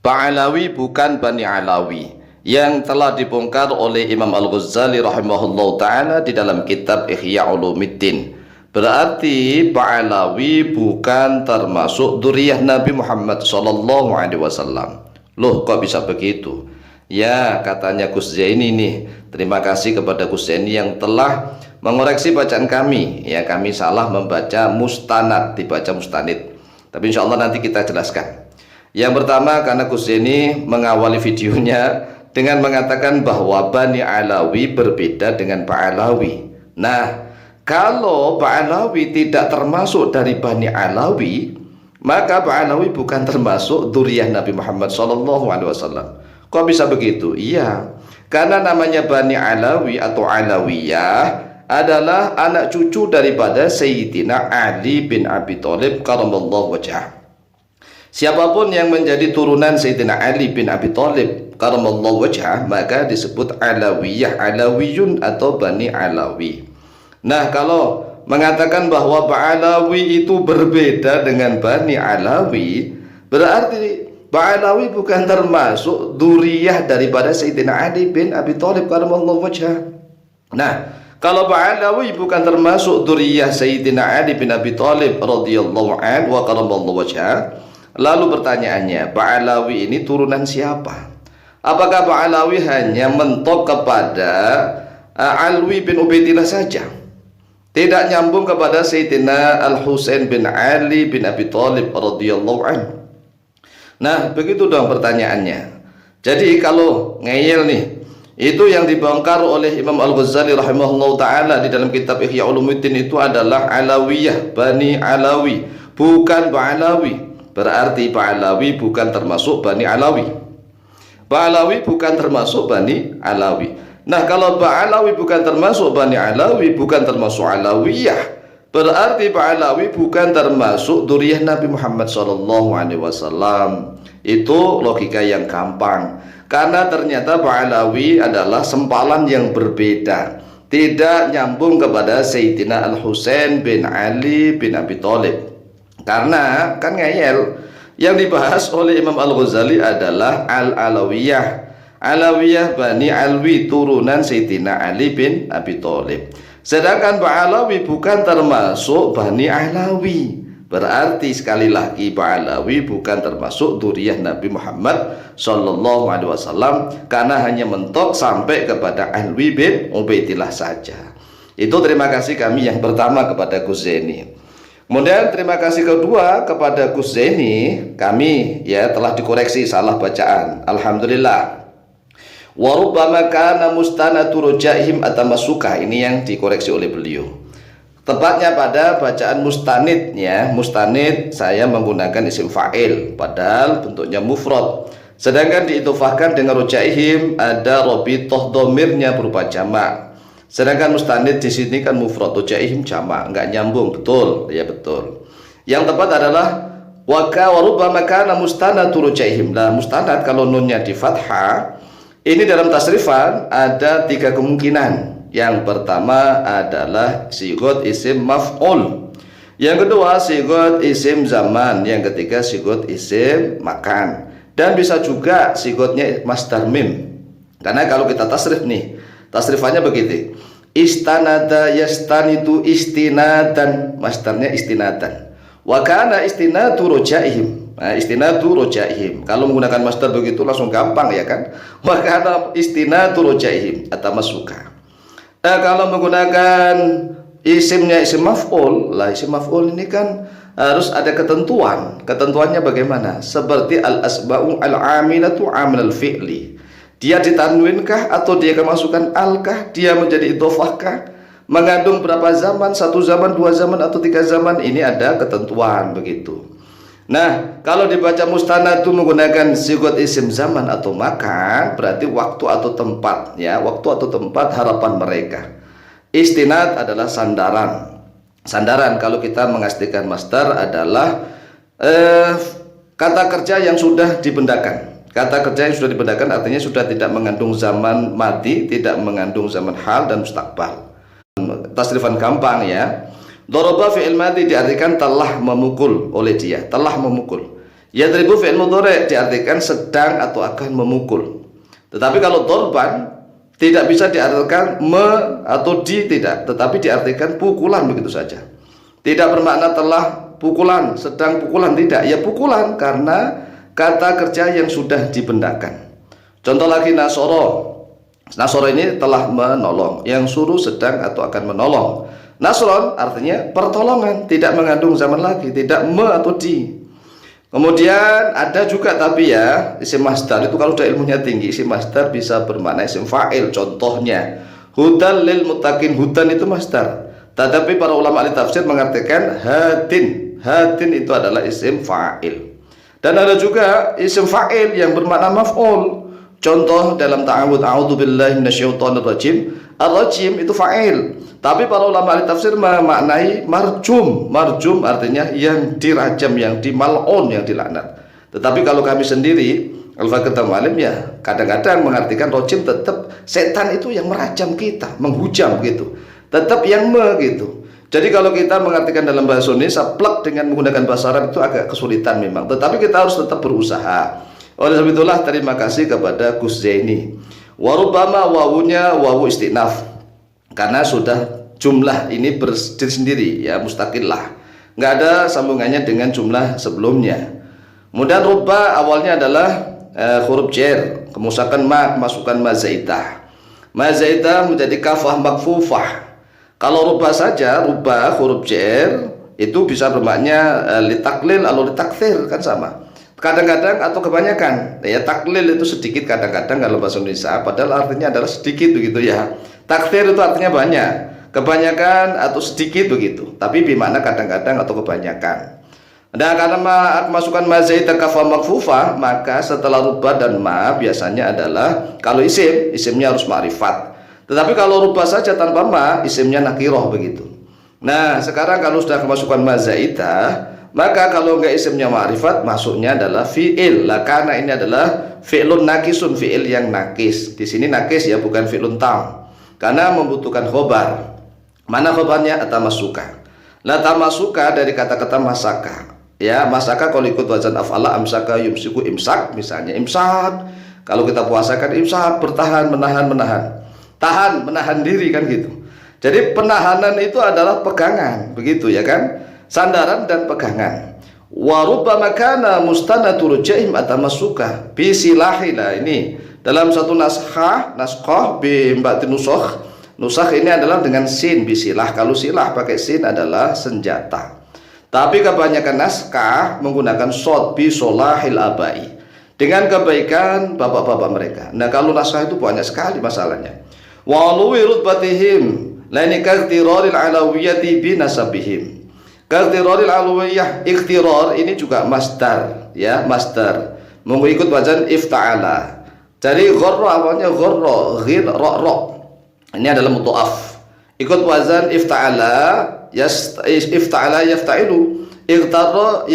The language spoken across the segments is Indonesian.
Ba'alawi bukan Bani Alawi, yang telah dibongkar oleh Imam Al-Ghazali rahimahullah ta'ala di dalam kitab Ihya Ulumuddin. Berarti Ba'alawi bukan termasuk dzurriyyah Nabi Muhammad SAW. Loh, kok bisa begitu? Ya, katanya Gus Zaini nih. Terima kasih kepada Gus Zaini yang telah mengoreksi bacaan kami. Ya, kami salah membaca mustanad, dibaca mustanid. Tapi insya Allah nanti kita jelaskan. Yang pertama, karena Gus Zaini mengawali videonya dengan mengatakan bahwa Bani Alawi berbeda dengan Ba'alawi. Nah, kalau Ba'alawi tidak termasuk dari Bani Alawi, maka Ba'alawi bukan termasuk dzurriyyah Nabi Muhammad SAW. Kok bisa begitu? Iya, karena namanya Bani Alawi atau Alawiyah adalah anak cucu daripada Sayyidina Ali bin Abi Thalib karramallahu wajhah. Siapapun yang menjadi turunan Sayyidina Ali bin Abi Thalib karramallahu wajhah maka disebut Alawiyah, Alawiyun atau Bani Alawi. Nah, kalau mengatakan bahwa Ba'alawi itu berbeda dengan Bani Alawi, berarti Ba'alawi bukan termasuk dzurriyyah daripada Sayyidina Ali bin Abi Thalib karramallahu wajhah. Nah, kalau Ba'alawi bukan termasuk dzurriyyah Sayyidina Ali bin Abi Thalib radhiyallahu anhu wa karramallahu wajhah, lalu pertanyaannya, Ba'alawi ini turunan siapa? Apakah Ba'alawi hanya mentok kepada Alwi bin Ubaidillah saja? Tidak nyambung kepada Sayyidina Al-Husain bin Ali bin Abi Thalib radhiyallahu anhu. Nah, begitu dong pertanyaannya. Jadi kalau ngeyel nih, itu yang dibongkar oleh Imam Al-Ghazali rahimahullah ta'ala di dalam kitab Ihya Ulumuddin itu adalah Alawiyah, Bani Alawi, bukan Ba'alawi. Berarti Ba'alawi bukan termasuk Bani Alawi. Ba'alawi bukan termasuk Bani Alawi. Nah, kalau Ba'alawi bukan termasuk Bani Alawi, bukan termasuk Alawiyah, berarti Ba'alawi bukan termasuk dzurriyyah Nabi Muhammad SAW. Itu logika yang gampang. Karena ternyata Ba'alawi adalah sempalan yang berbeda, tidak nyambung kepada Sayyidina Al-Husain bin Ali bin Abi Thalib. Karena kan ngeyel, yang dibahas oleh Imam Al-Ghazali adalah Al-Alawiyah, Alawiyah Bani Alwi, turunan Sayyidina Ali bin Abi Thalib. Sedangkan Ba'alawi bukan termasuk Bani Alawi. Berarti sekali lagi Ba'alawi bukan termasuk dzurriyyah Nabi Muhammad SAW, karena hanya mentok sampai kepada Alwi bin Ubaidillah saja. Itu terima kasih kami yang pertama kepada Gus Zaini. Kemudian terima kasih kedua kepada Gus Zaini, kami ya telah dikoreksi salah bacaan. Alhamdulillah. Wa rubbama kana mustanatu rujaihim atamassuka, ini yang dikoreksi oleh beliau. Tepatnya pada bacaan mustanid ya. Mustanid saya menggunakan isim fa'il padahal bentuknya mufrad. Sedangkan diidhofahkan dengan rujaihim ada rabithah dhamirnya berupa jamak. Sedangkan mustanid di sini kan mufrad, rujaihim jamak, enggak nyambung, betul? Ya betul. Yang tepat adalah wa rubbama kana mustanadu rujaihim. Nah, mustanad kalau nunnya di fathah, ini dalam tasrifan ada tiga kemungkinan. Yang pertama adalah sigot isim maf'ul. Yang kedua sigot isim zaman. Yang ketiga sigot isim makan. Dan bisa juga sigotnya masdar mim. Karena kalau kita tasrif nih, tasrifannya begitu. Istanada yastanidu istinadan, masdarnya istinadan. Wa kana istinadu rojaihim. Nah, istinadu rojaihim. Kalau menggunakan masdar begitu langsung gampang ya kan. Wa kana istinadu rojaihim atamassuka. Kalau menggunakan isimnya isim maf'ul, lah isim maf'ul ini kan harus ada ketentuan. Ketentuannya bagaimana? Seperti al-asba'u al-amilatu amal al-fi'li. Dia ditanwinkah atau dia kemasukan al-kah? Dia menjadi idhofahkah? Mengandung berapa zaman? Satu zaman, dua zaman, atau tiga zaman? Ini ada ketentuan begitu. Nah, kalau dibaca mustanad itu menggunakan sigot isim zaman atau makan, berarti waktu atau tempat ya, waktu atau tempat harapan mereka. Istinad adalah sandaran. Sandaran kalau kita mengaslikan masdar adalah kata kerja yang sudah dibendakan. Kata kerja yang sudah dibedakan artinya sudah tidak mengandung zaman mati, tidak mengandung zaman hal dan mustakbal. Tasrifan gampang ya. Daraba fi'il madhi diartikan telah memukul oleh dia, telah memukul. Yadribu fi'il mudhari diartikan sedang atau akan memukul. Tetapi kalau dorban tidak bisa diartikan atau tidak, tetapi diartikan pukulan begitu saja. Tidak bermakna telah pukulan, sedang pukulan, tidak. Ya pukulan karena kata kerja yang sudah dibendakan. Contoh lagi nasoro. Nasoro ini telah menolong, yang suruh sedang atau akan menolong. Nasron artinya pertolongan, tidak mengandung zaman lagi, tidak atau di. Kemudian ada juga tapi ya isim masdar itu kalau udah ilmunya tinggi, isim masdar bisa bermakna isim fa'il. Contohnya hudan lil muttaqin, hudan itu masdar. Tetapi para ulama ahli tafsir mengartikan hadin. Hadin itu adalah isim fa'il. Dan ada juga isim fa'il yang bermakna maf'ul. Contoh dalam ta'awudz, a'udzubillahi minasyaitonirrajim. Ar-rajim itu fa'il. Tapi para ulama ahli tafsir memaknai marjum. Marjum artinya yang dirajam, yang dimal'un, yang dilaknat. Tetapi kalau kami sendiri Al-Fakir Tamalim ya kadang-kadang mengartikan rajim tetap setan itu yang merajam kita, menghujam gitu. Tetap yang gitu. Jadi kalau kita mengartikan dalam bahasa Indonesia plek dengan menggunakan bahasa Arab itu agak kesulitan memang. Tetapi kita harus tetap berusaha. Oleh sebab itulah terima kasih kepada Gus Zaini. Warubama wawunya wawu istinaf, karena sudah jumlah ini berdiri sendiri ya, mustaqillah, nggak ada sambungannya dengan jumlah sebelumnya. Kemudian rubba awalnya adalah huruf jar, kemusakan masukkan mazaidah. Mazaidah menjadi kafah makfufah. Kalau rubba saja, rubba huruf jar itu bisa bermakna litaklil atau litakthir, kan sama. Kadang-kadang atau kebanyakan ya, taklil itu sedikit kadang-kadang kalau bahasa Indonesia, padahal artinya adalah sedikit begitu ya. Takthir itu artinya banyak, kebanyakan atau sedikit begitu, tapi bermakna kadang-kadang atau kebanyakan. Nah karena masukkan mazaidah kafah makfufah, maka setelah rubah dan ma biasanya adalah kalau isimnya harus ma'rifat. Tetapi kalau rubah saja tanpa ma, isimnya nakiroh begitu. Nah sekarang kalau sudah kemasukan mazaidah, maka kalau enggak isimnya ma'rifat, masuknya adalah fi'il. Lah karena ini adalah fi'lun nakisun, fi'il yang nakis. Di sini nakis ya, bukan fi'lun tam. Karena membutuhkan khobar. Mana khobarnya? Atamasuka. Lah tamasuka dari kata-kata masaka. Ya, masaka kalau ikut wazan af'ala, amsaka yumsiku imsak, misalnya imsak. Kalau kita puasakan imsak, bertahan, menahan. Tahan, menahan diri kan gitu. Jadi penahanan itu adalah pegangan, begitu ya kan? Sandaran dan pegangan. Wa rubbama kana mustanadur jaim atamasuka bi silahila. Ini dalam satu naskah bi mbati nusakh ini adalah dengan sin bisilah. Kalau silah pakai sin adalah senjata. Tapi kebanyakan naskah menggunakan shod bi solahil abai, dengan kebaikan bapak-bapak mereka. Nah kalau naskah itu banyak sekali masalahnya. Wa luwi rutbatihim la niktiraril alawiyati bi nasabihim. Ikhtiraril alawiyah, ikhtirar ini juga masdar ya, masdar mengikut wazan ifta'ala. Jadi gharra awalnya gharra, ghir ra. Ini adalah mudhaf. Ikut wazan ifta'ala, ifta'ala yafta'ilu, ightarra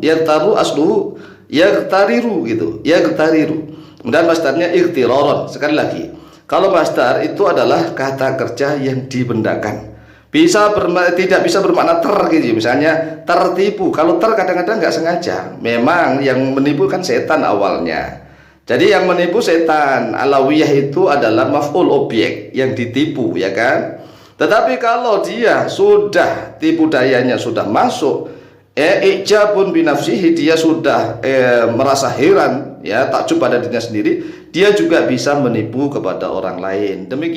yaghtaru asluhu yaghtariru gitu, yaghtariru. Kemudian masdarnya ikhtiraran. Sekali lagi, kalau masdar itu adalah kata kerja yang dibendakan. Tidak bisa bermakna gitu. Misalnya tertipu. Kalau kadang-kadang nggak sengaja. Memang yang menipu kan setan awalnya. Jadi yang menipu setan. Alawiyah itu adalah maf'ul, objek yang ditipu ya kan. Tetapi kalau dia sudah tipu dayanya sudah masuk, ijabun binafsihi, dia sudah merasa heran ya, takjub pada dirinya sendiri, dia juga bisa menipu kepada orang lain. Demikian